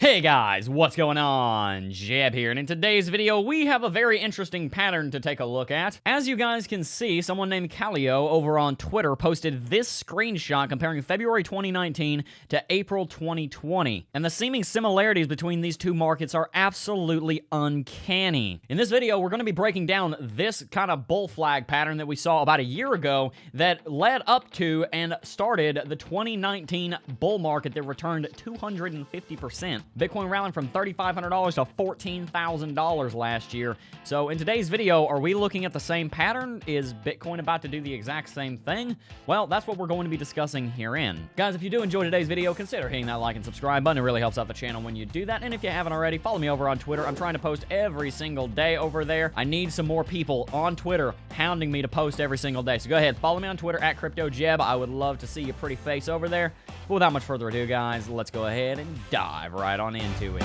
Hey guys, what's going on? Jeb here, and in today's video, we have a very interesting pattern to take a look at. As you guys can see, someone named Calio over on Twitter posted this screenshot comparing February 2019 to April 2020. And the seeming similarities between these two markets are absolutely uncanny. In this video, we're going to be breaking down this kind of bull flag pattern that we saw about a year ago that led up to and started the 2019 bull market that returned 250%. Bitcoin rallying from $3,500 to $14,000 last year. So in today's video, are we looking at the same pattern? Is Bitcoin about to do the exact same thing? Well, that's what we're going to be discussing herein. Guys, if you do enjoy today's video, consider hitting that like and subscribe button. It really helps out the channel when you do that. And if you haven't already, follow me over on Twitter. I'm trying to post every single day over there. I need some more people on Twitter hounding me to post every single day. So go ahead, follow me on Twitter at CryptoJeb. I would love to see your pretty face over there. But without much further ado, guys, let's go ahead and dive right on into it.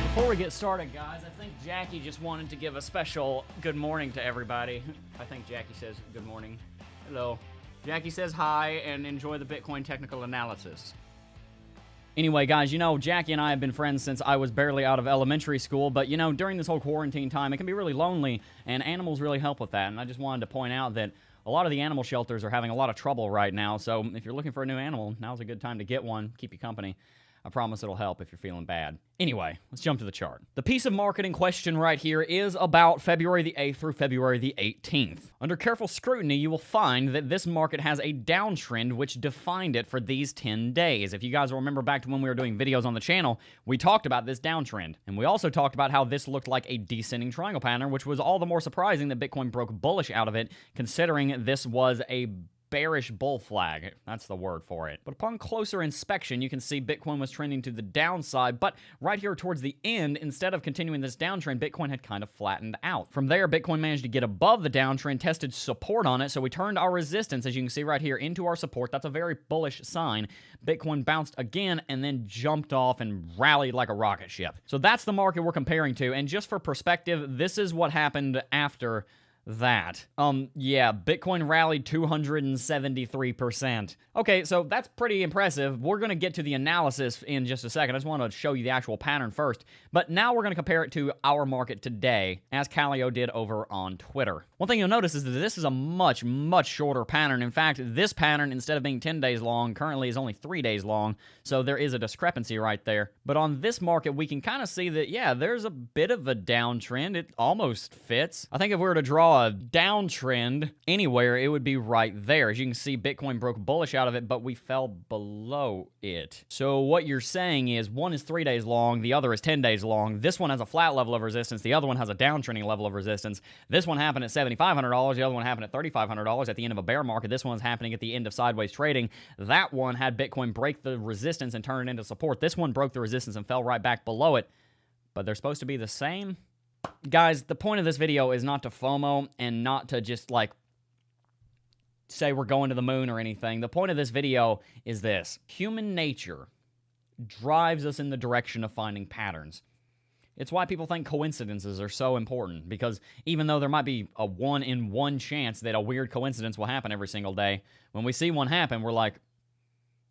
Before we get started, guys, I think Jackie just wanted to give a special good morning to everybody. I think Jackie says good morning. Hello. Jackie says hi and enjoy the Bitcoin technical analysis. Anyway, guys, you know, Jackie and I have been friends since I was barely out of elementary school, but, you know, during this whole quarantine time, it can be really lonely, and animals really help with that, and I just wanted to point out that a lot of the animal shelters are having a lot of trouble right now, so if you're looking for a new animal, now's a good time to get one, keep you company. I promise it'll help if you're feeling bad. Anyway, let's jump to the chart. The piece of market in question right here is about February the 8th through February the 18th. Under careful scrutiny, you will find that this market has a downtrend which defined it for these 10 days. If you guys will remember back to when we were doing videos on the channel, we talked about this downtrend. And we also talked about how this looked like a descending triangle pattern, which was all the more surprising that Bitcoin broke bullish out of it, considering this was a bearish bull flag. That's the word for it. But upon closer inspection, you can see Bitcoin was trending to the downside, but right here towards the end, instead of continuing this downtrend, Bitcoin had kind of flattened out. From there, Bitcoin managed to get above the downtrend, tested support on it, so we turned our resistance, as you can see right here, into our support. That's a very bullish sign. Bitcoin bounced again and then jumped off and rallied like a rocket ship. So that's the market we're comparing to, and just for perspective, this is what happened after that. Yeah, Bitcoin rallied 273%. Okay, so that's pretty impressive. We're going to get to the analysis in just a second. I just want to show you the actual pattern first. But now we're going to compare it to our market today, as Calio did over on Twitter. One thing you'll notice is that this is a much, much shorter pattern. In fact, this pattern, instead of being 10 days long, currently is only 3 days long. So there is a discrepancy right there. But on this market, we can kind of see that, yeah, there's a bit of a downtrend. It almost fits. I think if we were to draw a downtrend anywhere, it would be right there. As you can see, Bitcoin broke bullish out of it, but we fell below it. So what you're saying is one is 3 days long, the other is 10 days long. This one has a flat level of resistance, the other one has a downtrending level of resistance. This one happened at $7,500, the other one happened at $3,500 at the end of a bear market. This one's happening at the end of sideways trading. That one had Bitcoin break the resistance and turn it into support. This one broke the resistance and fell right back below it, but they're supposed to be the same. Guys, the point of this video is not to FOMO and not to just, like, say we're going to the moon or anything. The point of this video is this. Human nature drives us in the direction of finding patterns. It's why people think coincidences are so important, because even though there might be a 1 in 1 chance that a weird coincidence will happen every single day, when we see one happen, we're like,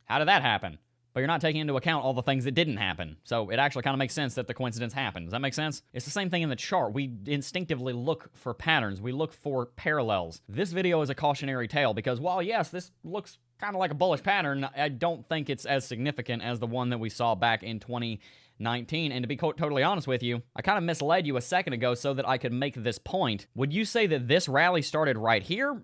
how did that happen? But you're not taking into account all the things that didn't happen. So it actually kind of makes sense that the coincidence happened. Does that make sense? It's the same thing in the chart. We instinctively look for patterns. We look for parallels. This video is a cautionary tale because while, yes, this looks kind of like a bullish pattern, I don't think it's as significant as the one that we saw back in 2019. And to be totally honest with you, I kind of misled you a second ago so that I could make this point. Would you say that this rally started right here?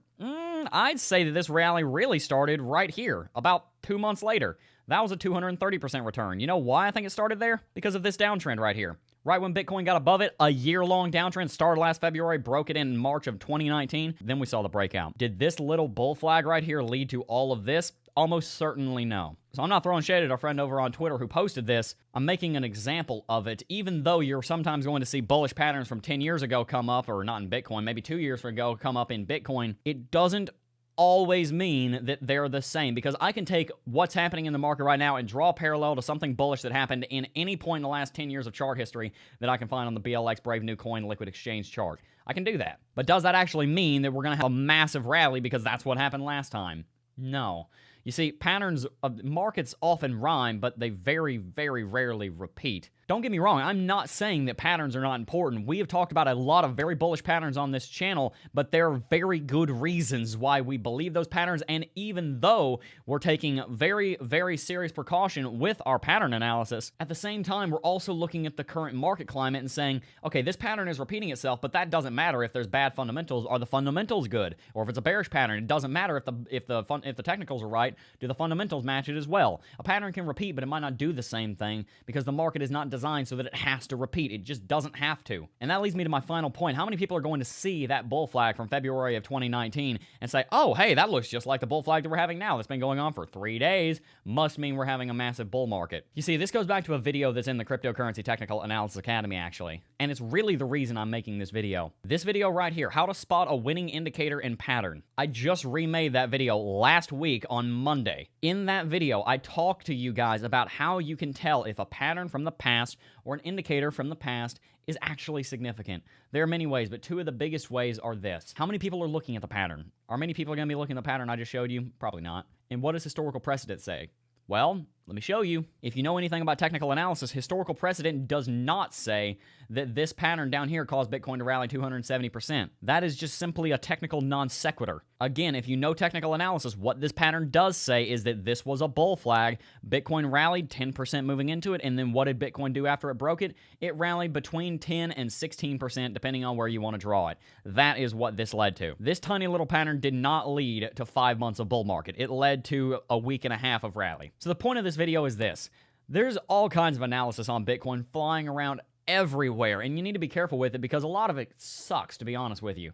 I'd say that this rally really started right here, about 2 months later. That was a 230% return. You know why I think it started there? Because of this downtrend right here. Right when Bitcoin got above it, a year-long downtrend started last February, broke it in March of 2019. Then we saw the breakout. Did this little bull flag right here lead to all of this? Almost certainly no. So I'm not throwing shade at our friend over on Twitter who posted this. I'm making an example of it. Even though you're sometimes going to see bullish patterns from 10 years ago come up, or not in Bitcoin, maybe 2 years ago come up in Bitcoin, it doesn't always mean that they're the same, because I can take what's happening in the market right now and draw a parallel to something bullish that happened in any point in the last 10 years of chart history that I can find on the BLX Brave New Coin Liquid Exchange chart. I can do that. But does that actually mean that we're going to have a massive rally because that's what happened last time? No. You see, patterns of markets often rhyme, but they very, very rarely repeat. Don't get me wrong, I'm not saying that patterns are not important. We have talked about a lot of very bullish patterns on this channel, but there are very good reasons why we believe those patterns, and even though we're taking very, very serious precaution with our pattern analysis, at the same time, we're also looking at the current market climate and saying, okay, this pattern is repeating itself, but that doesn't matter if there's bad fundamentals. Are the fundamentals good? Or if it's a bearish pattern, it doesn't matter if the technicals are right. Do the fundamentals match it as well? A pattern can repeat, but it might not do the same thing because the market is not designed so that it has to repeat. It just doesn't have to. And that leads me to my final point. How many people are going to see that bull flag from February of 2019 and say, oh, hey, that looks just like the bull flag that we're having now that's been going on for 3 days. Must mean we're having a massive bull market. You see, this goes back to a video that's in the Cryptocurrency Technical Analysis Academy, actually. And it's really the reason I'm making this video. This video right here, how to spot a winning indicator and pattern. I just remade that video last week on Monday. In that video, I talked to you guys about how you can tell if a pattern from the past or an indicator from the past is actually significant. There are many ways, but 2 of the biggest ways are this. How many people are looking at the pattern? Are many people going to be looking at the pattern I just showed you? Probably not. And what does historical precedent say? Well, let me show you. If you know anything about technical analysis, historical precedent does not say that this pattern down here caused Bitcoin to rally 270%. That is just simply a technical non sequitur. Again, if you know technical analysis, what this pattern does say is that this was a bull flag. Bitcoin rallied 10% moving into it, and then what did Bitcoin do after it broke it? It rallied between 10 and 16%, depending on where you want to draw it. That is what this led to. This tiny little pattern did not lead to 5 months of bull market. It led to a week and a half of rally. So the point of this video is this. There's all kinds of analysis on Bitcoin flying around everywhere, and you need to be careful with it because a lot of it sucks, to be honest with you.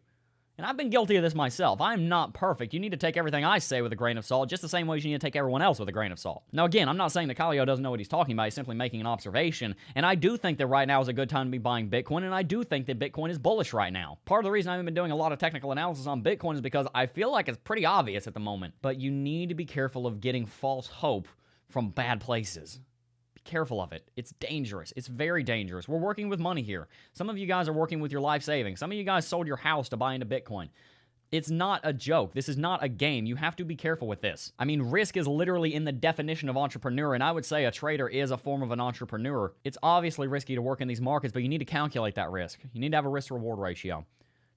And I've been guilty of this myself. I'm not perfect. You need to take everything I say with a grain of salt, just the same way you need to take everyone else with a grain of salt. Now, again, I'm not saying that Kaleo doesn't know what he's talking about. He's simply making an observation. And I do think that right now is a good time to be buying Bitcoin, and I do think that Bitcoin is bullish right now. Part of the reason I haven't been doing a lot of technical analysis on Bitcoin is because I feel like it's pretty obvious at the moment. But you need to be careful of getting false hope from bad places. Careful of it. It's dangerous. It's very dangerous. We're working with money here. Some of you guys are working with your life savings. Some of you guys sold your house to buy into Bitcoin. It's not a joke. This is not a game. You have to be careful with this. I mean, risk is literally in the definition of entrepreneur, and I would say a trader is a form of an entrepreneur. It's obviously risky to work in these markets, but you need to calculate that risk. You need to have a risk-to-reward ratio.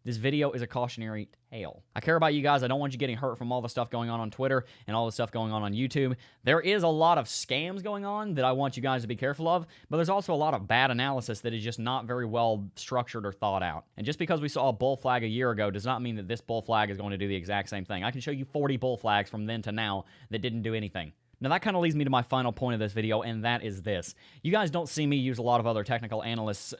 This video is a cautionary tale. I care about you guys. I don't want you getting hurt from all the stuff going on Twitter and all the stuff going on YouTube. There is a lot of scams going on that I want you guys to be careful of, but there's also a lot of bad analysis that is just not very well structured or thought out. And just because we saw a bull flag a year ago does not mean that this bull flag is going to do the exact same thing. I can show you 40 bull flags from then to now that didn't do anything. Now, that kind of leads me to my final point of this video, and that is this. You guys don't see me use a lot of other technical analysis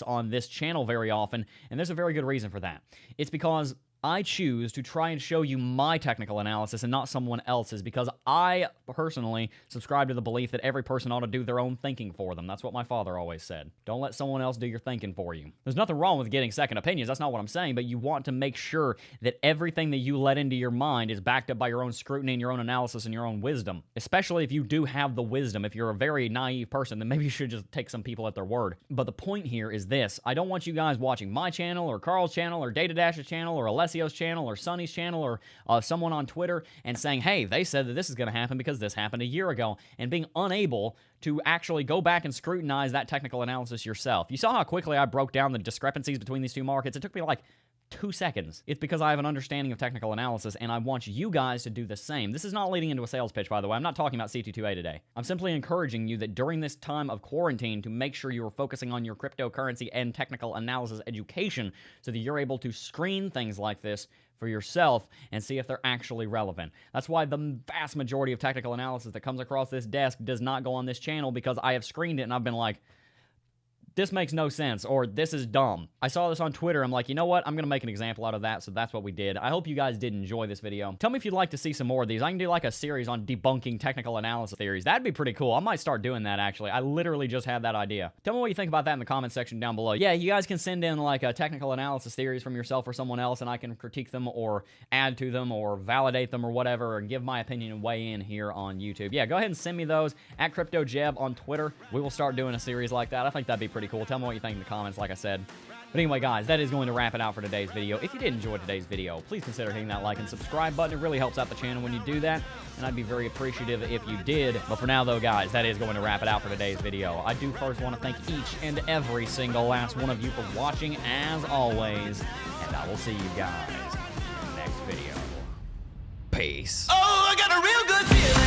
on this channel very often, and there's a very good reason for that. It's because I choose to try and show you my technical analysis and not someone else's, because I personally subscribe to the belief that every person ought to do their own thinking for them. That's what my father always said. Don't let someone else do your thinking for you. There's nothing wrong with getting second opinions. That's not what I'm saying, but you want to make sure that everything that you let into your mind is backed up by your own scrutiny and your own analysis and your own wisdom. Especially if you do have the wisdom. If you're a very naive person, then maybe you should just take some people at their word. But the point here is this. I don't want you guys watching my channel or Carl's channel or Datadash's channel or Alessio's channel or Sonny's channel or someone on Twitter and saying, hey, they said that this is going to happen because this happened a year ago, and being unable to actually go back and scrutinize that technical analysis yourself. You saw how quickly I broke down the discrepancies between these two markets. It took me like 2 seconds. It's because I have an understanding of technical analysis, and I want you guys to do the same. This is not leading into a sales pitch, by the way. I'm not talking about CT2A today. I'm simply encouraging you that during this time of quarantine to make sure you are focusing on your cryptocurrency and technical analysis education so that you're able to screen things like this for yourself and see if they're actually relevant. That's why the vast majority of technical analysis that comes across this desk does not go on this channel, because I have screened it and I've been like, this makes no sense, or this is dumb. I saw this on Twitter. I'm like, you know what? I'm going to make an example out of that, so that's what we did. I hope you guys did enjoy this video. Tell me if you'd like to see some more of these. I can do like a series on debunking technical analysis theories. That'd be pretty cool. I might start doing that, actually. I literally just had that idea. Tell me what you think about that in the comment section down below. Yeah, you guys can send in like a technical analysis theories from yourself or someone else, and I can critique them or add to them or validate them or whatever and give my opinion and weigh in here on YouTube. Yeah, go ahead and send me those at CryptoJeb on Twitter. We will start doing a series like that. I think that'd be pretty cool. Tell me what you think in the comments, like I said. But anyway, guys, that is going to wrap it out for today's video. If you did enjoy today's video, please consider hitting that like and subscribe button. It really helps out the channel when you do that, and I'd be very appreciative if you did. But for now, though, guys, that is going to wrap it out for today's video. I do first want to thank each and every single last one of you for watching, as always, and I will see you guys in the next video. Peace. Oh, I got a real good feeling.